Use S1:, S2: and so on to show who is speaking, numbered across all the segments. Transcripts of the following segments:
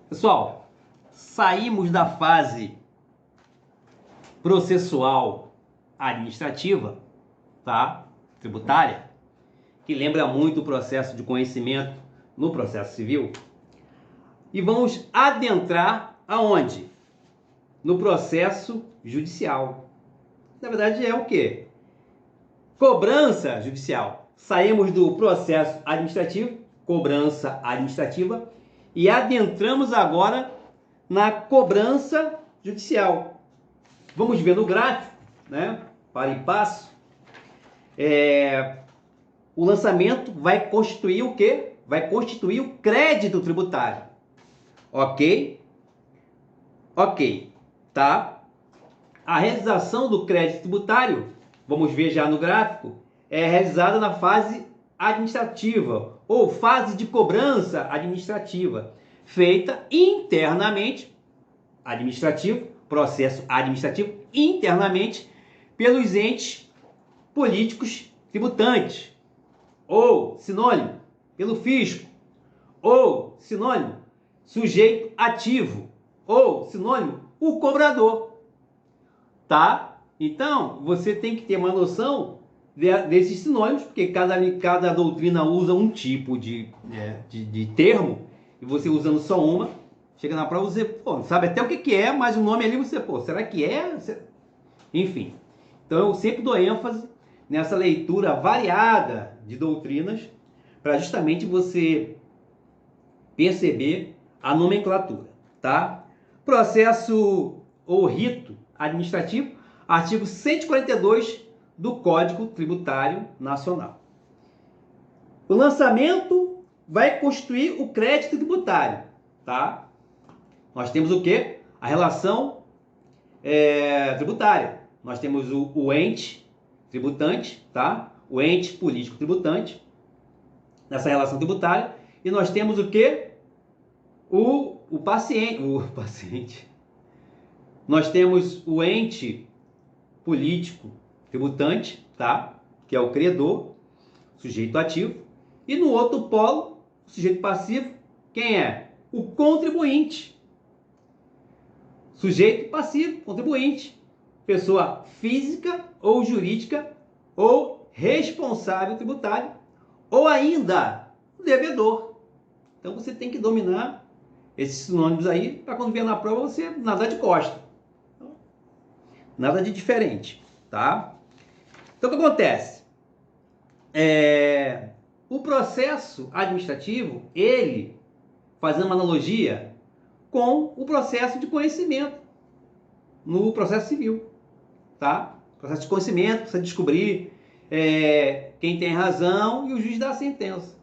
S1: Pessoal, saímos da fase processual administrativa, tá? Tributária, que lembra muito o processo de conhecimento no processo civil, e vamos adentrar aonde? No processo judicial. Na verdade é o quê? Cobrança judicial. Saímos do processo administrativo, cobrança administrativa, e adentramos agora na cobrança judicial. Vamos ver no gráfico, né? Para e passo. O lançamento vai constituir o quê? Vai constituir o crédito tributário. Ok? Ok. Tá? A realização do crédito tributário, vamos ver já no gráfico, é realizada na fase administrativa ou fase de cobrança administrativa, feita internamente, processo administrativo internamente pelos entes políticos tributantes, ou sinônimo, pelo fisco, ou sinônimo, sujeito ativo, ou sinônimo, o cobrador. Tá? Então, você tem que ter uma noção desses sinônimos, porque cada doutrina usa um tipo de termo, e você usando só uma, chega na prova você, pô, sabe até o que é, mas o nome ali você, pô, será que é? Enfim. Então, eu sempre dou ênfase nessa leitura variada de doutrinas, para justamente você perceber a nomenclatura, tá? Processo ou rito administrativo, artigo 142 do Código Tributário Nacional. O lançamento vai constituir o crédito tributário, tá? Nós temos o quê? A relação tributária. Nós temos o ente tributante, tá? O ente político tributante, nessa relação tributária, e nós temos o quê? O paciente. Nós temos o ente político tributante, tá? Que é o credor, sujeito ativo, e no outro polo, o sujeito passivo, quem é? O contribuinte. Sujeito passivo, contribuinte, pessoa física ou jurídica ou responsável tributário, ou ainda o devedor. Então você tem que dominar esses sinônimos aí, para quando vier na prova você nadar de costa. Nada de diferente, tá? Então o que acontece? O processo administrativo, ele, fazendo uma analogia com o processo de conhecimento no processo civil, tá? Processo de conhecimento, você descobrir quem tem razão e o juiz dá a sentença.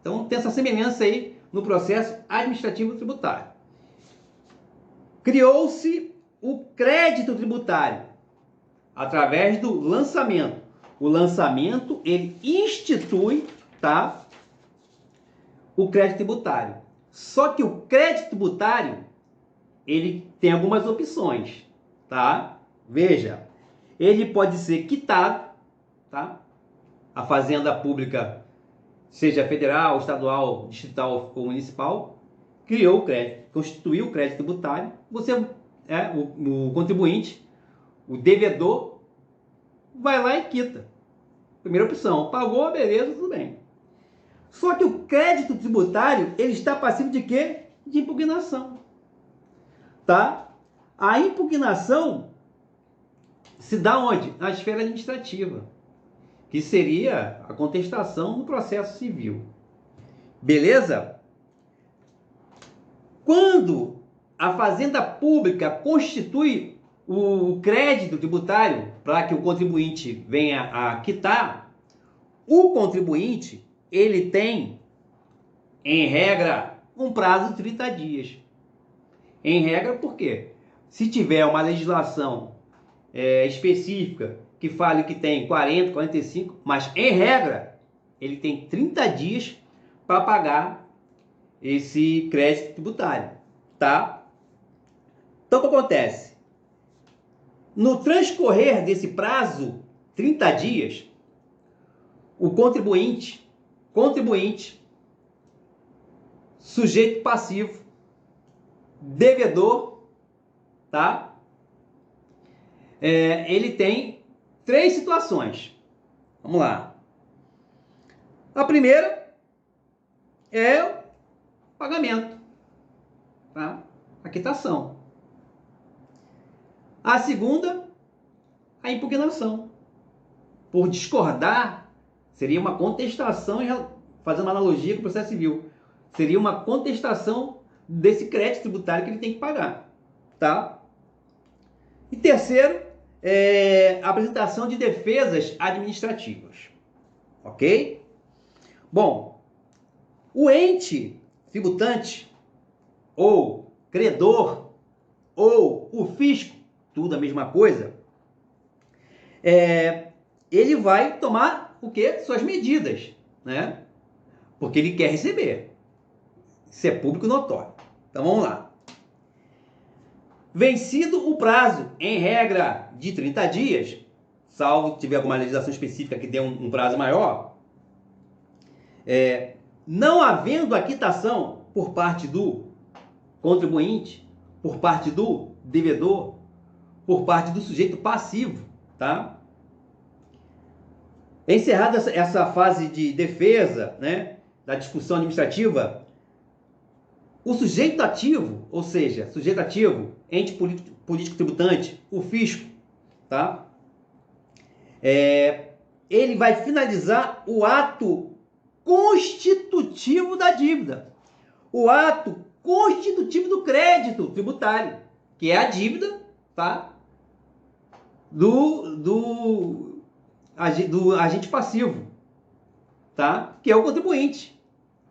S1: Então tem essa semelhança aí no processo administrativo tributário. Criou-se o crédito tributário através do lançamento. O lançamento, ele institui, tá, o crédito tributário. Só que o crédito tributário, ele tem algumas opções, tá? Veja, ele pode ser quitado, tá? A fazenda pública, seja federal, estadual, distrital ou municipal, criou o crédito, constituiu o crédito tributário, você, o contribuinte, o devedor, vai lá e quita. Primeira opção, pagou, beleza, tudo bem. Só que o crédito tributário, ele está passivo de quê? De impugnação. Tá? A impugnação se dá onde? Na esfera administrativa, que seria a contestação no processo civil. Beleza? Quando a fazenda pública constitui o crédito tributário para que o contribuinte venha a quitar, o contribuinte, ele tem, em regra, um prazo de 30 dias. Em regra, por quê? Se tiver uma legislação específica que fale que tem 40, 45, mas em regra, ele tem 30 dias para pagar esse crédito tributário, tá? Então, o que acontece? No transcorrer desse prazo, 30 dias, o contribuinte, sujeito passivo, devedor, tá? Ele tem 3 situações. Vamos lá. A primeira é o pagamento, tá? A quitação. A segunda, a impugnação. Por discordar, seria uma contestação, fazendo uma analogia com o processo civil. Seria uma contestação desse crédito tributário que ele tem que pagar, tá? E terceiro, a apresentação de defesas administrativas, ok? Bom, o ente tributante, ou credor, ou o fisco, tudo a mesma coisa, ele vai tomar o quê? Suas medidas, né? Porque ele quer receber. Isso é público notório. Então vamos lá. Vencido o prazo, em regra de 30 dias, salvo tiver alguma legislação específica que dê um prazo maior, não havendo a quitação por parte do contribuinte, por parte do devedor, por parte do sujeito passivo, tá? Encerrada essa fase de defesa, né, da discussão administrativa, o sujeito ativo, ou seja, sujeito ativo, ente político tributante, o fisco, tá? Ele vai finalizar o ato constitutivo da dívida, o ato constitutivo do crédito tributário, que é a dívida, tá? Do agente passivo, tá? Que é o contribuinte.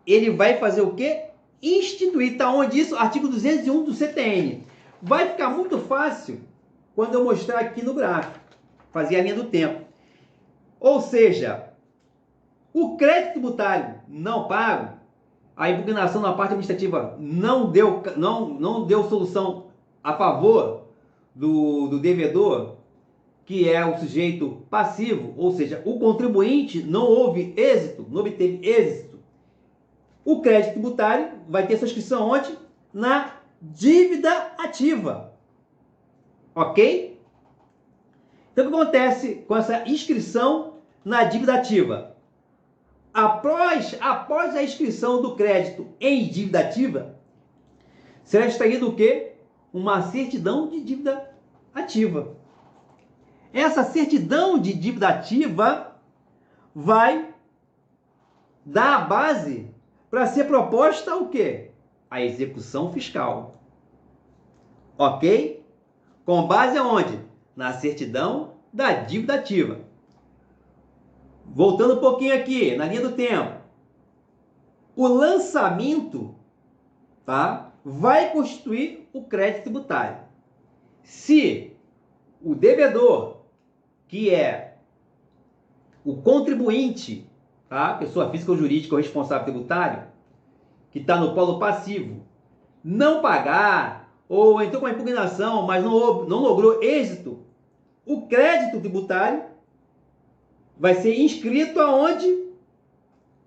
S1: Ele vai fazer o quê? Instituir. Tá onde isso? Artigo 201 do CTN. Vai ficar muito fácil quando eu mostrar aqui no gráfico, fazer a linha do tempo. Ou seja, o crédito tributário não pago, a impugnação na parte administrativa não deu solução a favor do devedor, que é o sujeito passivo, ou seja, o contribuinte não houve êxito, não obteve êxito. O crédito tributário vai ter sua inscrição onde? Na dívida ativa. Ok? Então, o que acontece com essa inscrição na dívida ativa? Após a inscrição do crédito em dívida ativa, será extraído o quê? Uma certidão de dívida ativa. Essa certidão de dívida ativa vai dar a base para ser proposta o quê? A execução fiscal. Ok? Com base aonde? Na certidão da dívida ativa. Voltando um pouquinho aqui, na linha do tempo. O lançamento, tá, vai constituir o crédito tributário. Se o devedor, que é o contribuinte, tá, pessoa física ou jurídica ou responsável tributário, que está no polo passivo, não pagar, ou entrou com a impugnação, mas não logrou êxito, o crédito tributário vai ser inscrito aonde?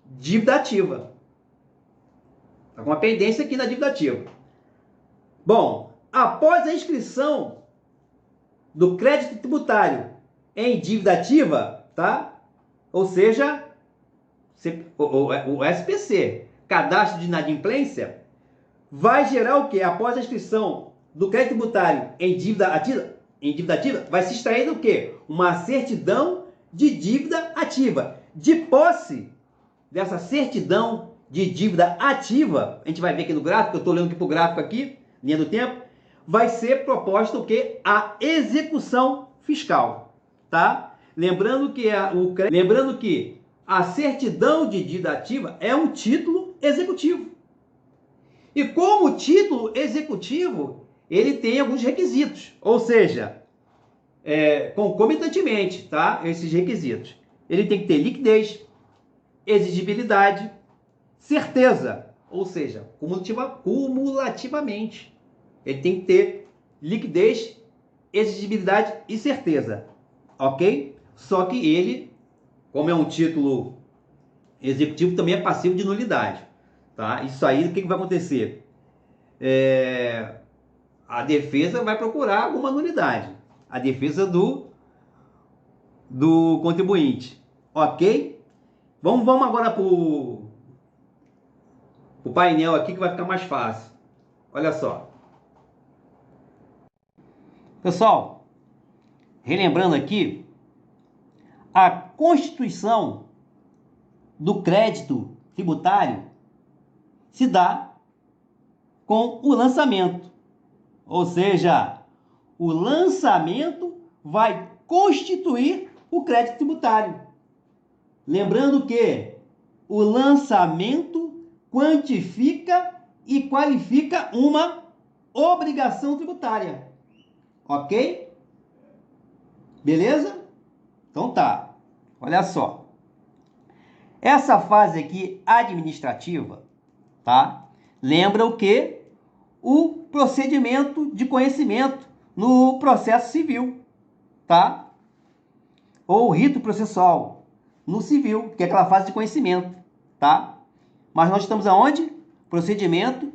S1: Dívida ativa. Está com uma pendência aqui na dívida ativa. Bom, após a inscrição do crédito tributário em dívida ativa, tá? Ou seja, o SPC, Cadastro de Inadimplência, vai gerar o quê? Após a inscrição do crédito tributário em dívida ativa, vai se extrair o quê? Uma certidão de dívida ativa. De posse dessa certidão de dívida ativa, a gente vai ver aqui no gráfico, eu estou olhando aqui para o gráfico aqui, linha do tempo, vai ser proposta o quê? A execução fiscal, tá? Lembrando que a certidão de dívida ativa é um título executivo. E como título executivo, ele tem alguns requisitos, ou seja, concomitantemente, tá? Esses requisitos. Ele tem que ter liquidez, exigibilidade, certeza, ou seja, cumulativamente. Ele tem que ter liquidez, exigibilidade e certeza, ok? Só que ele, como é um título executivo, também é passivo de nulidade, tá? Isso aí, o que vai acontecer? a defesa vai procurar alguma nulidade. A defesa do contribuinte. Ok? Vamos agora para o painel aqui que vai ficar mais fácil. Olha só. Pessoal, relembrando aqui, a constituição do crédito tributário se dá com o lançamento. Ou seja, o lançamento vai constituir o crédito tributário. Lembrando que o lançamento quantifica e qualifica uma obrigação tributária. Ok? Beleza? Então tá. Olha só. Essa fase aqui administrativa, tá? Lembra o quê? O procedimento de conhecimento no processo civil, tá? Ou rito processual no civil, que é aquela fase de conhecimento, tá? Mas nós estamos aonde? Procedimento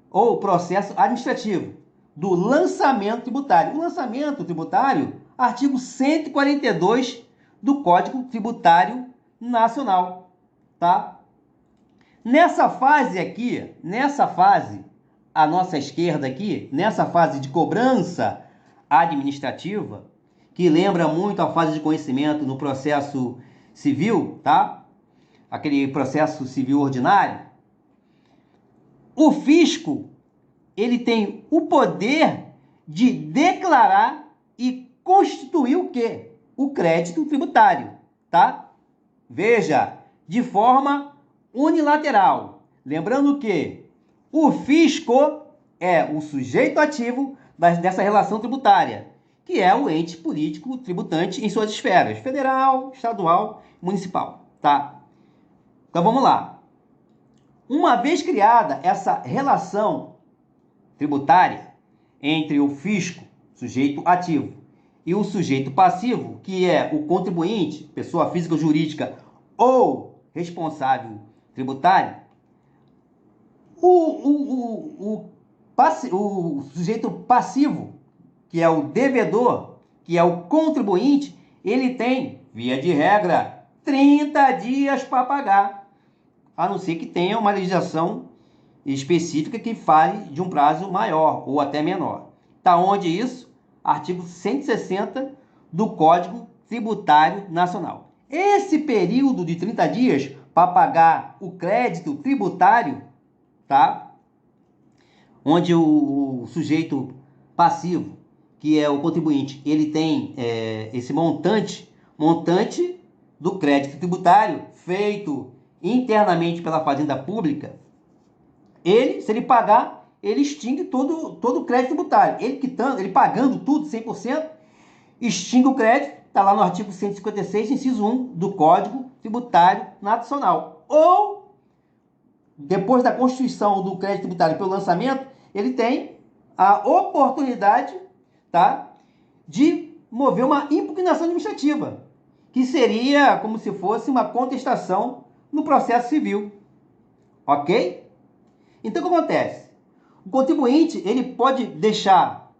S1: ou processo administrativo do lançamento tributário. O lançamento tributário, artigo 142 do Código Tributário Nacional, tá? Nessa fase aqui, à nossa esquerda aqui, nessa fase de cobrança administrativa, que lembra muito a fase de conhecimento no processo civil, tá? Aquele processo civil ordinário. O fisco, ele tem o poder de declarar e constituir o quê? O crédito tributário, tá? Veja, de forma unilateral. Lembrando que o fisco é o sujeito ativo dessa relação tributária, que é o ente político tributante em suas esferas, federal, estadual, municipal, tá? Então vamos lá. Uma vez criada essa relação tributária entre o fisco, sujeito ativo, e o sujeito passivo, que é o contribuinte, pessoa física ou jurídica, ou responsável tributário, o sujeito passivo, que é o devedor, que é o contribuinte, ele tem, via de regra, 30 dias para pagar, a não ser que tenha uma legislação específica que fale de um prazo maior ou até menor. Está onde isso? Artigo 160 do Código Tributário Nacional. Esse período de 30 dias para pagar o crédito tributário, tá? Onde o sujeito passivo, que é o contribuinte, ele tem esse montante do crédito tributário feito internamente pela Fazenda Pública. Ele, se ele pagar, ele extingue todo o crédito tributário. Ele pagando tudo, 100%, extingue o crédito, está lá no artigo 156, inciso 1 do Código Tributário Nacional. Ou, depois da constituição do crédito tributário pelo lançamento, ele tem a oportunidade, tá, de mover uma impugnação administrativa, que seria como se fosse uma contestação no processo civil. Ok? Então, o que acontece? O contribuinte, ele pode deixar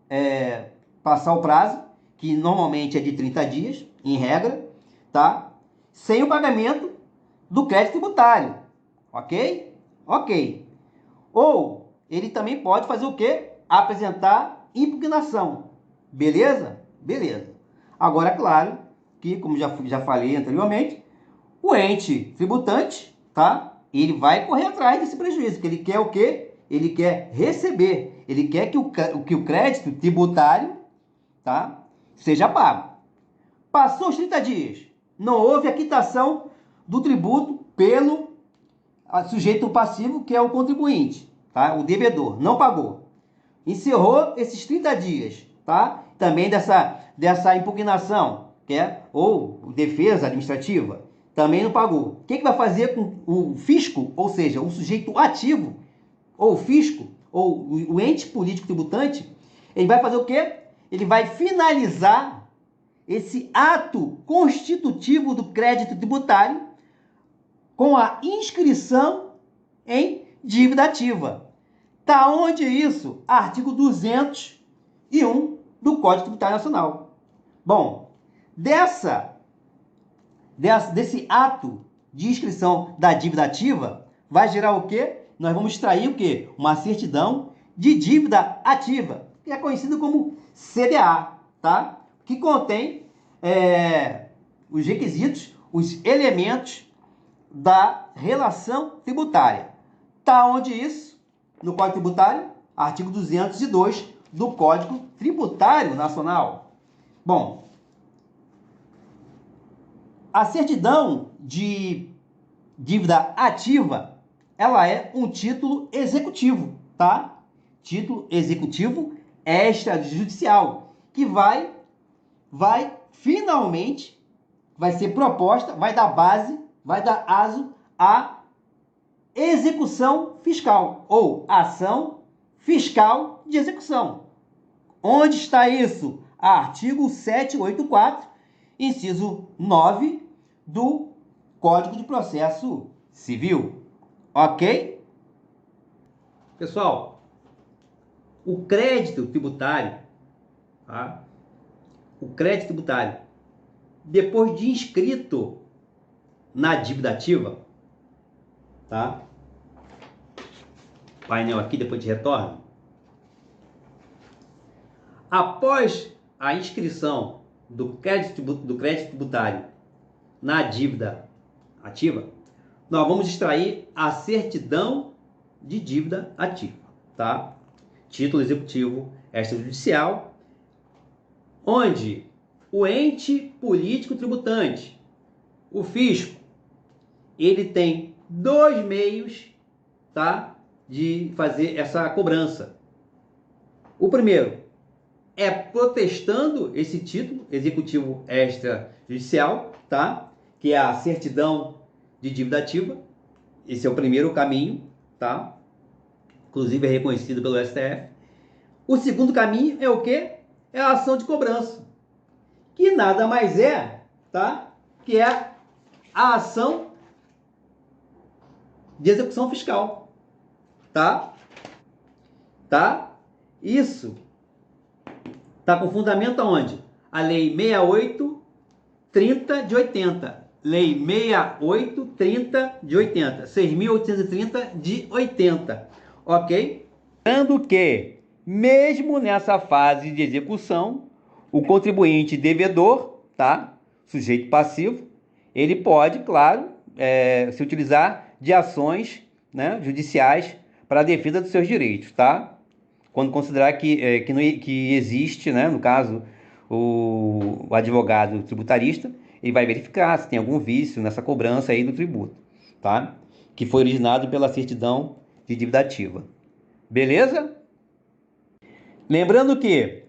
S1: passar o prazo, que normalmente é de 30 dias, em regra, tá? Sem o pagamento do crédito tributário. Ok? Ok. Ou ele também pode fazer o quê? Apresentar impugnação. Beleza? Beleza. Agora, claro, que como já falei anteriormente, o ente tributante, tá? Ele vai correr atrás desse prejuízo, porque ele quer o quê? Ele quer receber, ele quer que o crédito tributário, tá, seja pago. Passou os 30 dias, não houve a quitação do tributo pelo sujeito passivo, que é o contribuinte, tá? O devedor, não pagou. Encerrou esses 30 dias, tá? Também dessa impugnação, ou defesa administrativa, também não pagou. O que vai fazer com o fisco, ou seja, o sujeito ativo, ou o fisco, ou o ente político tributante? Ele vai fazer o quê? Ele vai finalizar esse ato constitutivo do crédito tributário com a inscrição em dívida ativa. Tá onde isso? Artigo 201 do Código Tributário Nacional. Bom, desse ato de inscrição da dívida ativa, vai gerar o quê? Nós vamos extrair o quê? Uma certidão de dívida ativa, que é conhecido como CDA, tá? Que contém os requisitos, os elementos da relação tributária. Tá onde isso? No Código Tributário, artigo 202 do Código Tributário Nacional. Bom, a certidão de dívida ativa, ela é um título executivo, tá? Título executivo extrajudicial, que vai finalmente, vai ser proposta, vai dar base, vai dar aso à execução fiscal, ou ação fiscal de execução. Onde está isso? Artigo 784, inciso 9 do Código de Processo Civil. Ok? Pessoal, o crédito tributário, tá? O crédito tributário, depois de inscrito na dívida ativa, tá? Painel aqui, depois de retorno. Após a inscrição do crédito tributário na dívida ativa, nós vamos extrair a certidão de dívida ativa, tá? Título executivo extrajudicial, onde o ente político tributante, o fisco, ele tem dois meios, tá, de fazer essa cobrança. O primeiro é protestando esse título executivo extrajudicial, tá, que é a certidão de dívida ativa. Esse é o primeiro caminho, tá? Inclusive é reconhecido pelo STF. O segundo caminho é o quê? É a ação de cobrança, que nada mais é, tá? Que é a ação de execução fiscal, tá? Tá? Isso tá com fundamento aonde? A Lei 6830 de 80. Lei 6830 de 80. 6.830 de 80. Ok? Lembrando que, mesmo nessa fase de execução, o contribuinte devedor, tá? Sujeito passivo, ele pode, claro, se utilizar de ações, né, judiciais para a defesa dos seus direitos, tá? Quando considerar que existe, né, no caso, o advogado tributarista, ele vai verificar se tem algum vício nessa cobrança aí do tributo, tá? Que foi originado pela certidão de dívida ativa. Beleza? Lembrando que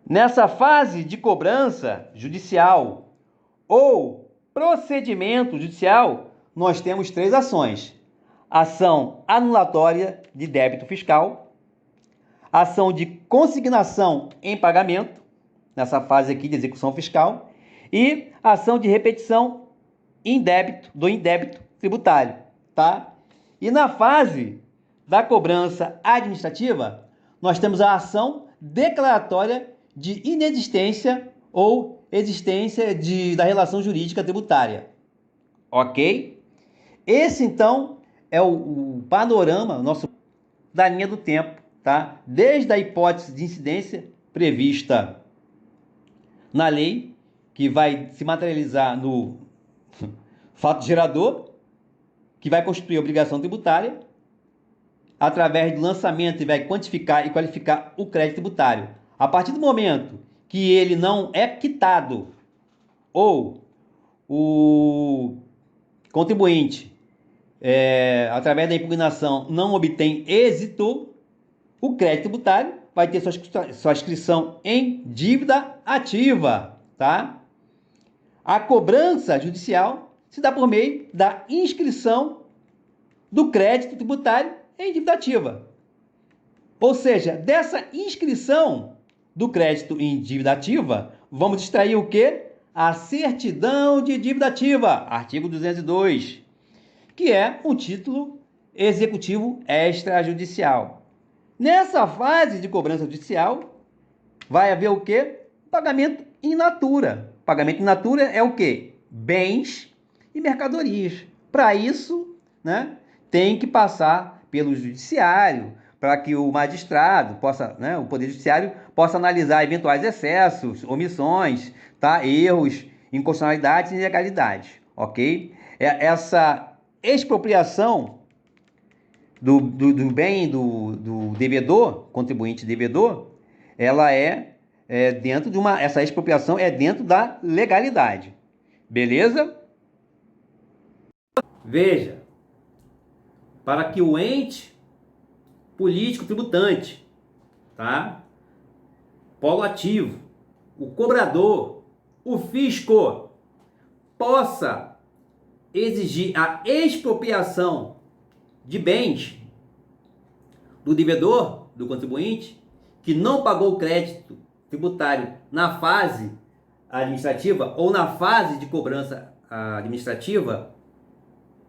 S1: nessa fase de cobrança judicial ou procedimento judicial, nós temos três ações: ação anulatória de débito fiscal, ação de consignação em pagamento, nessa fase aqui de execução fiscal, e ação de repetição do indébito tributário, tá? E na fase da cobrança administrativa, nós temos a ação declaratória de inexistência ou existência da relação jurídica tributária. Ok? Esse, então, é o panorama da linha do tempo, tá? Desde a hipótese de incidência prevista na lei, que vai se materializar no fato gerador, que vai constituir obrigação tributária, através do lançamento e vai quantificar e qualificar o crédito tributário. A partir do momento que ele não é quitado ou o contribuinte, através da impugnação, não obtém êxito, o crédito tributário vai ter sua inscrição em dívida ativa, tá? A cobrança judicial se dá por meio da inscrição do crédito tributário em dívida ativa. Ou seja, dessa inscrição do crédito em dívida ativa, vamos extrair o quê? A certidão de dívida ativa, artigo 202, que é um título executivo extrajudicial. Nessa fase de cobrança judicial, vai haver o quê? Pagamento in natura. Pagamento in natura é o quê? Bens e mercadorias. Para isso, né, tem que passar pelo judiciário, para que o magistrado possa, né, o Poder Judiciário possa analisar eventuais excessos, omissões, tá, erros, inconstitucionalidades e ilegalidades, ok? Essa expropriação do bem do devedor, contribuinte devedor, ela dentro de uma. Essa expropriação é dentro da legalidade. Beleza? Veja, para que o ente político tributante, tá? Polo ativo, o cobrador, o fisco, possa exigir a expropriação de bens do devedor, do contribuinte, que não pagou o crédito tributário na fase administrativa ou na fase de cobrança administrativa,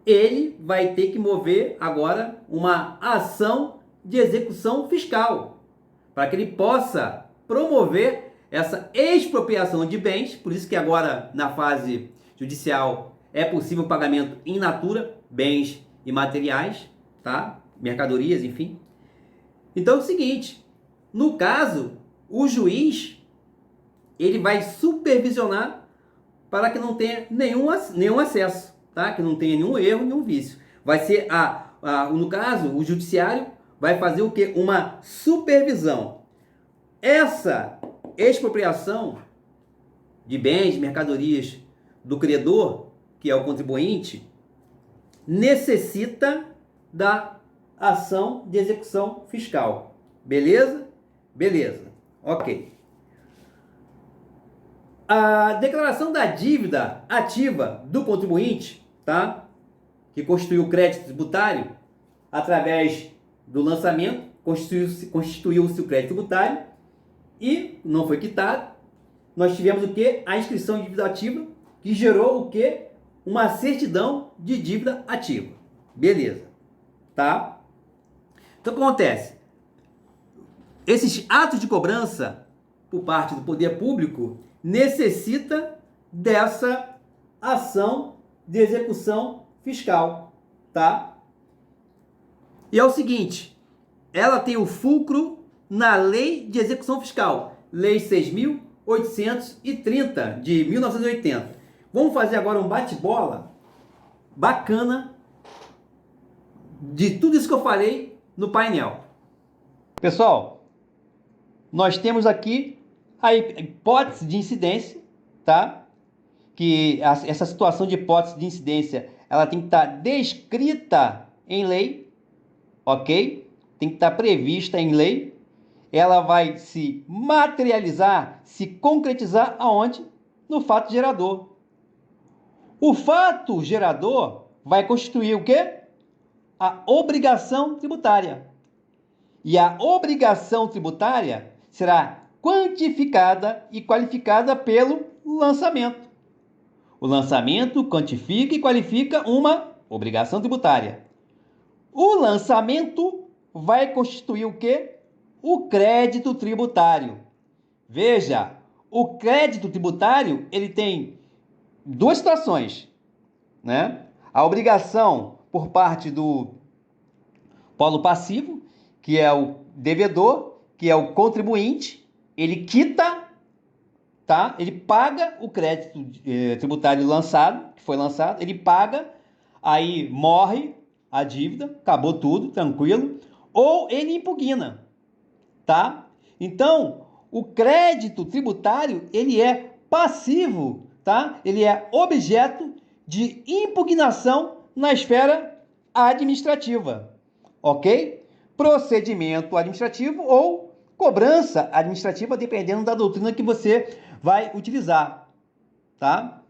S1: ele vai ter que mover agora uma ação de execução fiscal, para que ele possa promover essa expropriação de bens. Por isso que agora, na fase judicial, é possível o pagamento in natura, bens e materiais, tá? Mercadorias, enfim. Então é o seguinte, no caso, o juiz, ele vai supervisionar para que não tenha nenhum acesso, tá? Que não tenha nenhum erro, nenhum vício. Vai ser, no caso, o judiciário vai fazer o quê? Uma supervisão. Essa expropriação de bens, mercadorias do credor, que é o contribuinte, necessita da ação de execução fiscal. Beleza? Beleza. Ok. A declaração da dívida ativa do contribuinte, tá? Que constituiu o crédito tributário através do lançamento, constituiu-se o crédito tributário e não foi quitado. Nós tivemos o que? A inscrição de dívida ativa, que gerou o que? Uma certidão de dívida ativa. Beleza. Tá? Então o que acontece? Esses atos de cobrança por parte do poder público necessita dessa ação de execução fiscal, tá? E é o seguinte, ela tem o fulcro na Lei de Execução Fiscal, Lei 6.830 de 1980. Vamos fazer agora um bate-bola bacana de tudo isso que eu falei no painel. Pessoal, nós temos aqui a hipótese de incidência, tá? Que essa situação de hipótese de incidência, ela tem que estar descrita em lei, ok? Tem que estar prevista em lei. Ela vai se materializar, se concretizar aonde? No fato gerador. O fato gerador vai constituir o quê? A obrigação tributária. E a obrigação tributária será quantificada e qualificada pelo lançamento. O lançamento quantifica e qualifica uma obrigação tributária. O lançamento vai constituir o quê? O crédito tributário. Veja, o crédito tributário, ele tem duas situações, né? A obrigação por parte do polo passivo, que é o devedor, que é o contribuinte, ele quita, tá? Ele paga o crédito tributário lançado, que foi lançado, ele paga, aí morre a dívida, acabou tudo, tranquilo, ou ele impugna, tá? Então, o crédito tributário, ele é passivo, tá? Ele é objeto de impugnação na esfera administrativa, ok? Procedimento administrativo ou cobrança administrativa, dependendo da doutrina que você vai utilizar, tá?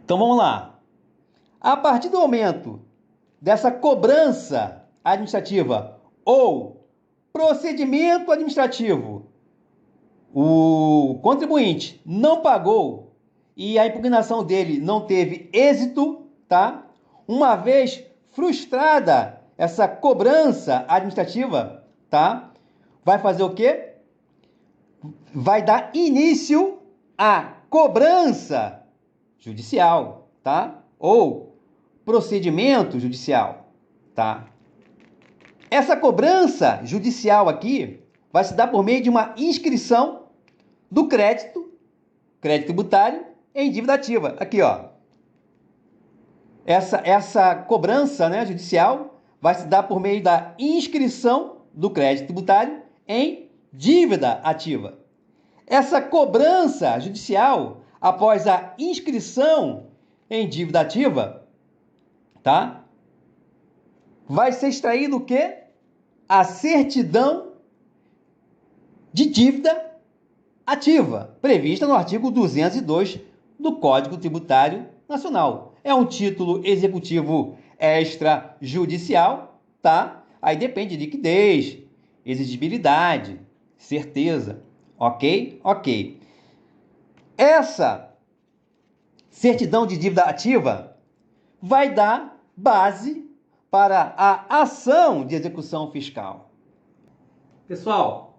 S1: Então, vamos lá. A partir do momento dessa cobrança administrativa ou procedimento administrativo, o contribuinte não pagou e a impugnação dele não teve êxito, tá? Uma vez frustrada essa cobrança administrativa, tá? Vai fazer o quê? Vai dar início à cobrança judicial, tá? Ou procedimento judicial, tá? Essa cobrança judicial aqui vai se dar por meio de uma inscrição do crédito tributário em dívida ativa. Aqui, ó. Essa cobrança, né, judicial vai se dar por meio da inscrição do crédito tributário em dívida ativa. Essa cobrança judicial, após a inscrição em dívida ativa, tá? Vai ser extraído o quê? A certidão de dívida ativa, prevista no artigo 202 do Código Tributário Nacional. É um título executivo extrajudicial, tá? Aí depende de liquidez, exigibilidade, certeza, ok? Ok. Essa certidão de dívida ativa vai dar base para a ação de execução fiscal. Pessoal,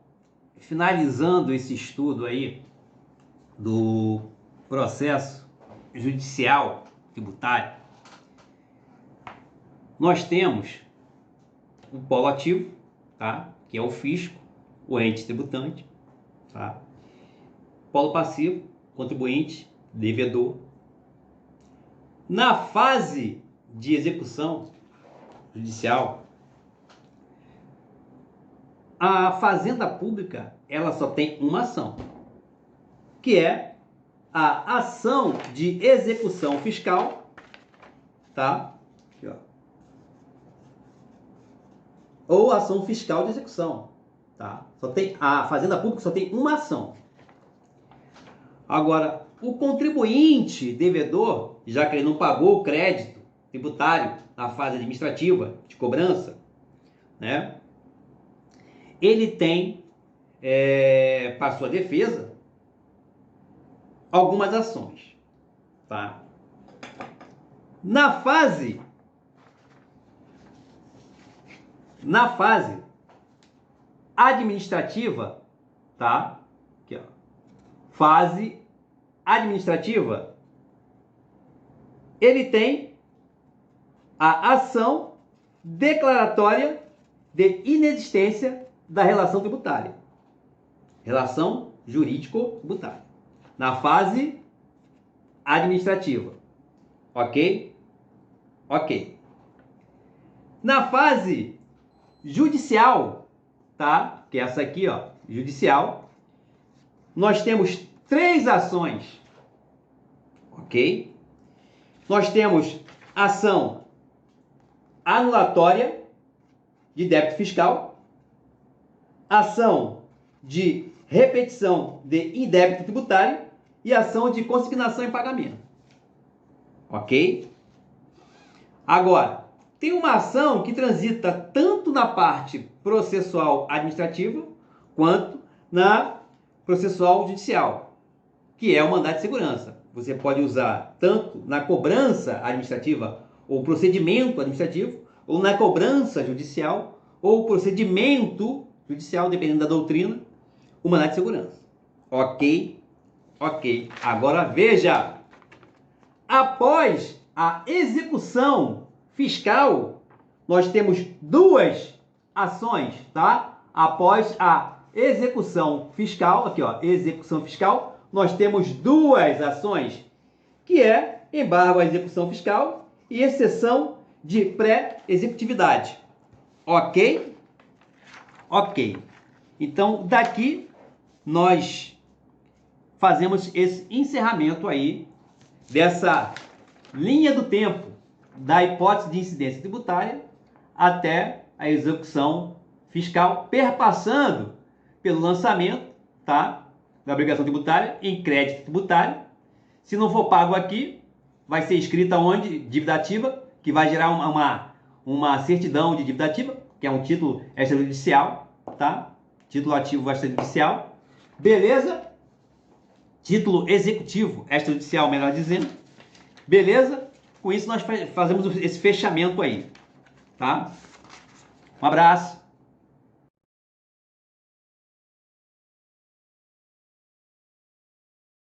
S1: finalizando esse estudo aí do processo judicial tributário, nós temos o polo ativo, tá? Que é o fisco, o ente tributante, tá? Polo passivo, contribuinte, devedor. Na fase de execução judicial, a Fazenda Pública, ela só tem uma ação, que é a ação de execução fiscal, tá? Aqui, ó. Ou ação fiscal de execução, tá? A Fazenda Pública só tem uma ação. Agora, o contribuinte devedor, já que ele não pagou o crédito tributário na fase administrativa de cobrança, né? Ele tem, para sua defesa, algumas ações, tá? Na fase administrativa, tá? Aqui, ó. Fase administrativa, ele tem a ação declaratória de inexistência da relação tributária. Relação jurídico-tributária. Na fase administrativa. Ok? Ok. Na fase judicial, tá? Que é essa aqui, ó, judicial, nós temos 3 ações. Ok? Nós temos ação anulatória de débito fiscal, ação de repetição de indébito tributário e ação de consignação em pagamento. Ok? Agora, tem uma ação que transita tanto na parte processual administrativa quanto na processual judicial, que é o mandado de segurança. Você pode usar tanto na cobrança administrativa ou procedimento administrativo, ou na cobrança judicial ou procedimento judicial, dependendo da doutrina, o mandado de segurança. Ok? Ok. Agora veja, após a execução fiscal, nós temos 2 ações, tá? Após a execução fiscal, aqui ó, execução fiscal, nós temos 2 ações, que é embargo à execução fiscal e exceção de pré-executividade. Ok? Ok. Então, daqui nós fazemos esse encerramento aí dessa linha do tempo da hipótese de incidência tributária até a execução fiscal, perpassando pelo lançamento, tá, da obrigação tributária em crédito tributário. Se não for pago aqui, vai ser escrita onde? Dívida ativa, que vai gerar uma certidão de dívida ativa, que é um título extrajudicial, tá? Título ativo extrajudicial. Beleza? Título executivo extrajudicial, melhor dizendo. Beleza? Com isso nós fazemos esse fechamento aí. tá? Um abraço.